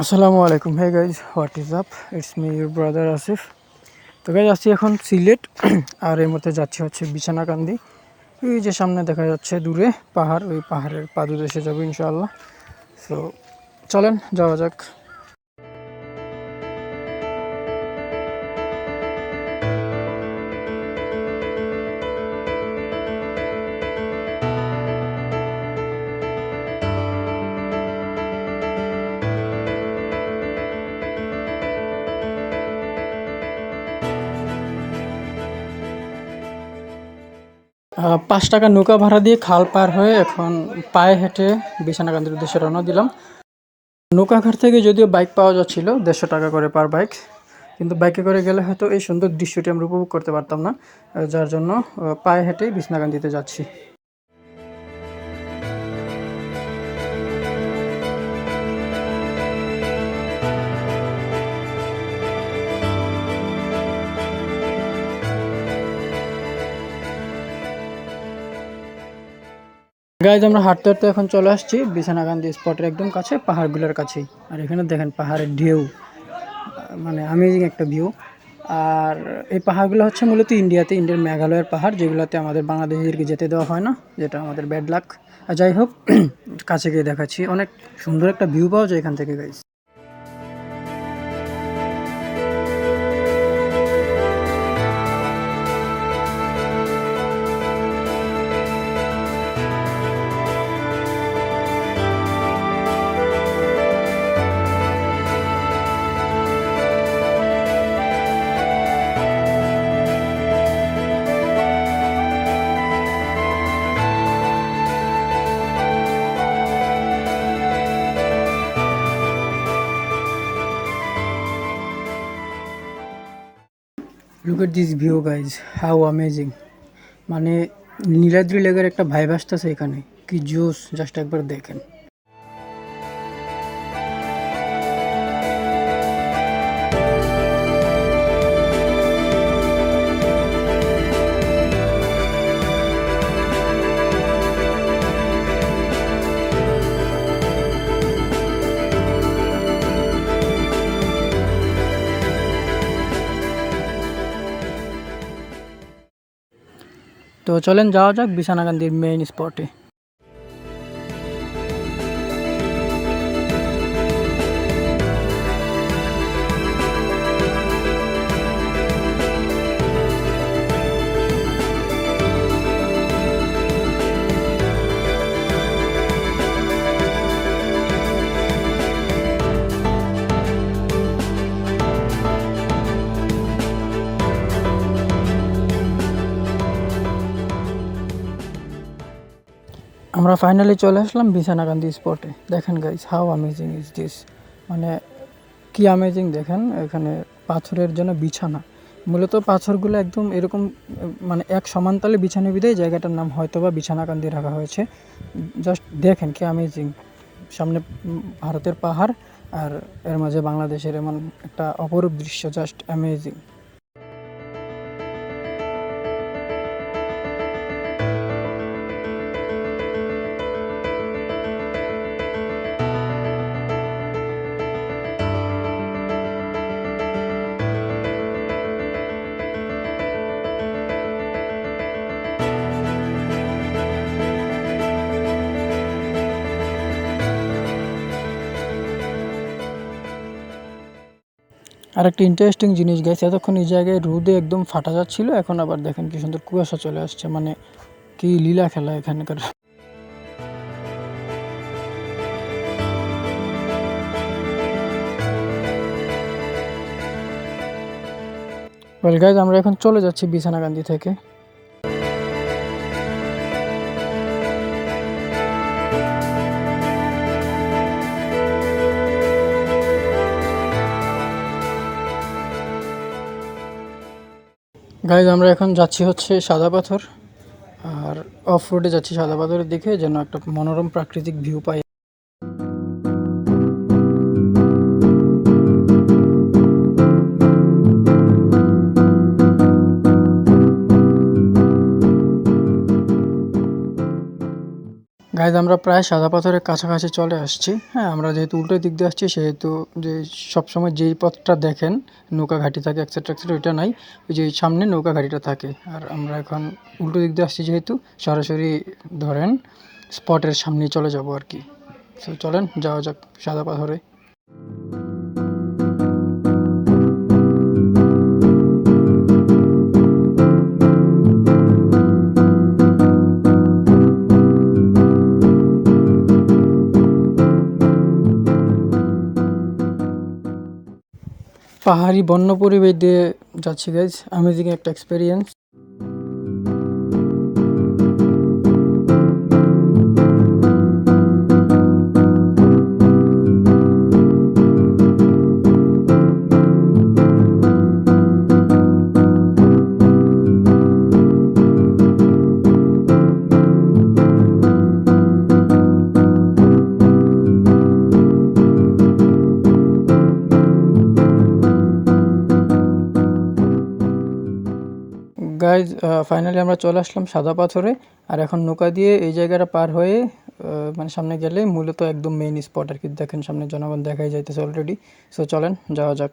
আসসালামু আলাইকুম। Hey guys, what is up? It's me your brother Asif. তো গাইজ আসছি এখন সিলেট, আর এর মধ্যে যাচ্ছি হচ্ছে বিছানাকান্দি। এই যে সামনে দেখা যাচ্ছে দূরে পাহাড়, ওই পাহাড়ের পাদদেশে যাবো ইনশাআল্লাহ। সো চলেন যাওয়া যাক। ৳৫ নৌকা ভাড়া দিয়ে খাল পার হয়ে এখন পায়ে হেঁটে বিছানাকান্দির উদ্দেশ্যে রওনা দিলাম। নৌকাঘাট থেকে যদিও বাইক পাওয়া যাচ্ছিল ৳১৫০ করে পার বাইক, কিন্তু বাইকে করে গেলে হয়তো এই সুন্দর দৃশ্যটি আমরা উপভোগ করতে পারতাম না, যার জন্য পায়ে হেঁটেই বিছনাকান্দিতে যাচ্ছি। গাইজ আমরা হাঁটতে হাঁটতে এখন চলে আসছি বিছানাকান্দি স্পটের একদম কাছে, পাহাড়গুলোর কাছেই। আর এখানে দেখেন পাহাড়ের ঢেউ, মানে আমেজিং একটা ভিউ। আর এই পাহাড়গুলো হচ্ছে মূলত ইন্ডিয়ার মেঘালয়ের পাহাড়, যেগুলোতে আমাদের বাংলাদেশিদেরকে যেতে দেওয়া হয় না, যেটা আমাদের ব্যাড লাক। যাই হোক, কাছে গিয়ে দেখাচ্ছি, অনেক সুন্দর একটা ভিউ পাওয়া যায় এখান থেকে guys. Look at this view guys, how amazing. মানে নীলাদ্রি লেকের একটা ভাইব আসতেছে এখানে, কি জোস, জাস্ট একবার দেখেন। তো চলেন যাওয়া যাক বিছানাকান্দির মেইন স্পটে। আমরা ফাইনালি চলে আসলাম বিছানাকান্দি স্পটে। দেখেন guys, how amazing is this. মানে কি অ্যামেজিং দেখেন, এখানে পাথরের জন্য বিছানা, মূলত পাথরগুলো একদম এরকম, মানে এক সমানতালে বিছানো বিধায় জায়গাটার নাম হয়তোবা বিছানাকান্দি রাখা হয়েছে। জাস্ট দেখেন কি অ্যামেজিং। সামনে ভারতের পাহাড়, আর এর মাঝে বাংলাদেশের এমন একটা অপরূপ দৃশ্য, জাস্ট অ্যামেজিং। আর একটা ইন্টারেস্টিং জিনিস গাইস, এতক্ষণ এই জায়গায় রোদে একদম ফাটা যাচ্ছিল, এখন আবার দেখেন কি সুন্দর কুয়াশা চলে আসছে। মানে কি লীলা খেলা এখানকার। ওয়েল গাইজ, আমরা এখন চলে যাচ্ছি বিছানাকান্দি থেকে। গাইজ আমরা এখন যাচ্ছি হচ্ছে সাদা পাথর, আর অফ রোডে যাচ্ছি সাদা পাথরের দিকে, যেন একটা মনোরম প্রাকৃতিক ভিউ পাই। গাইজ আমরা প্রায় সাদা পাথরের কাছাকাছি চলে আসছি। হ্যাঁ, আমরা যেহেতু উল্টো দিক দিয়ে আসছি সেহেতু যে সবসময় যেই পথটা দেখেন নৌকা ঘাঁটি থাকে এক্সেট্রা এক্সেট্রা ওইটা নাই, ওই যে সামনে নৌকা ঘাঁটিটা থাকে। আর আমরা এখন উল্টো দিক দিয়ে আসছি যেহেতু সরাসরি ধরেন স্পটের সামনেই চলে যাব আর কি। সো চলেন যাওয়া যাক সাদা পাথরে। পাহাড়ি বন্য পরিবেশ দিয়ে যাচ্ছি গাইজ, অ্যামেজিং একটা এক্সপেরিয়েন্স। গাইজ ফাইনালি আমরা চলে আসলাম সাদা পাথরে। আর এখন নৌকা দিয়ে এই জায়গাটা পার হয়ে মানে সামনে গেলে মূলত একদম মেইন স্পট আর কি। দেখেন সামনে জনগণ দেখাই যাইতেছে অলরেডি। সো চলেন যাওয়া যাক।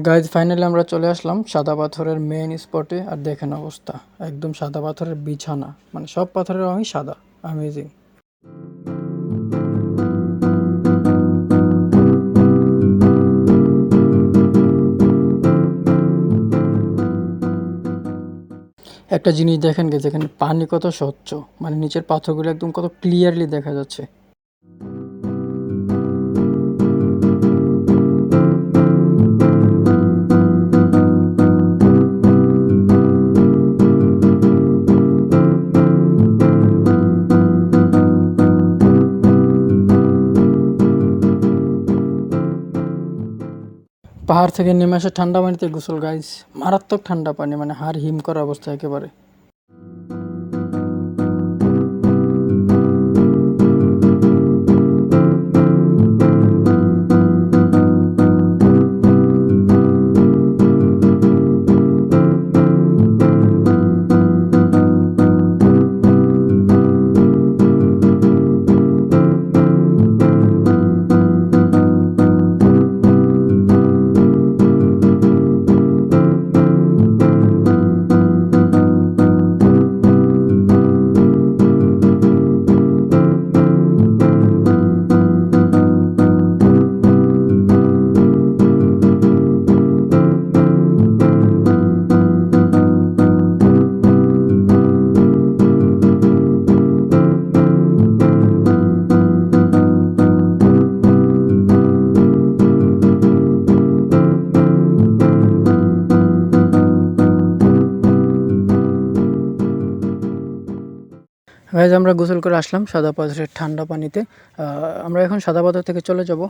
গাইজ ফাইনালি আমরা চলে আসলাম সাদা পাথরের মেইন স্পটে। আর দেখেন অবস্থা, একদম সাদা পাথরের বিছানা, মানে সব পাথরের রঙই সাদা। অ্যামেজিং। একটা জিনিস দেখেন গে, যেখানে পানি কত স্বচ্ছ, মানে নিচের পাথরগুলো একদম কত ক্লিয়ারলি দেখা যাচ্ছে। পাহাড় থেকে নেমে আসা ঠান্ডা পানিতে গোসল গাইজ, মারাত্মক ঠান্ডা পানি, মানে হাড় হিম করা অবস্থা একেবারে। গাইজ আমরা গোসল করে আসলাম সাদা পাথরের ঠান্ডা পানিতে। আমরা এখন সাদা পাথর থেকে চলে যাব।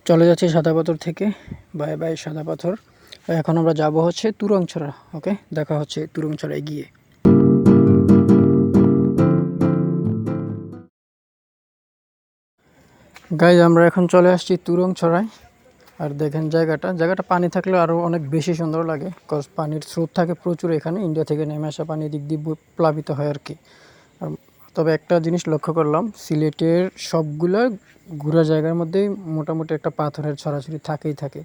চলে যাচ্ছি সাদা পাথর থেকে। বাই বাই সাদা পাথর। এখন আমরা যাব হচ্ছে তুরংছড়া। ওকে, দেখা হচ্ছে তুরংছড়ায় গিয়ে। গাইজ আমরা এখন চলে আসছি তুরংছড়ায়। আর দেখেন জায়গাটা পানি থাকলে আরও অনেক বেশি সুন্দর লাগে, কজ পানির স্রোত থাকে প্রচুর এখানে। ইন্ডিয়া থেকে নেমে আসা পানি দিক দিয়ে প্লাবিত হয় আর কি। তবে একটা জিনিস লক্ষ্য করলাম, সিলেটের সবগুলা ঘোরা জায়গার মধ্যেই মোটামুটি একটা পাথরের ছড়াছড়ি থাকেই থাকে।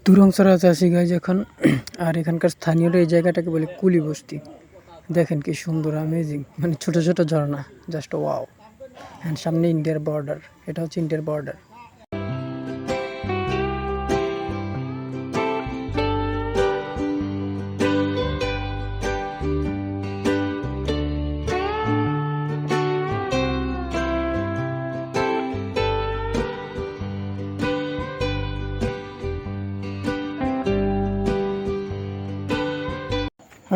তুরংসরাতে আছি গাইজ এখন। আর এখানকার স্থানীয়রা এই জায়গাটাকে বলে কুলি বস্তি। দেখেন কি সুন্দর অ্যামেজিং, মানে ছোট ছোট ঝর্ণা, জাস্ট ওয়াও। অ্যান্ড সামনে ইন্ডিয়ার বর্ডার, এটা হচ্ছে ইন্ডিয়ার বর্ডার।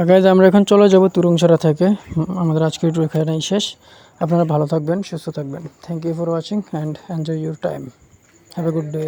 গাইজ আমরা এখন চলে যাব তুরংসরা থেকে। আমাদের আজকের ট্যুর এখানেই শেষ। আপনারা ভালো থাকবেন, সুস্থ থাকবেন। Thank you for watching and enjoy your time. Have a good day.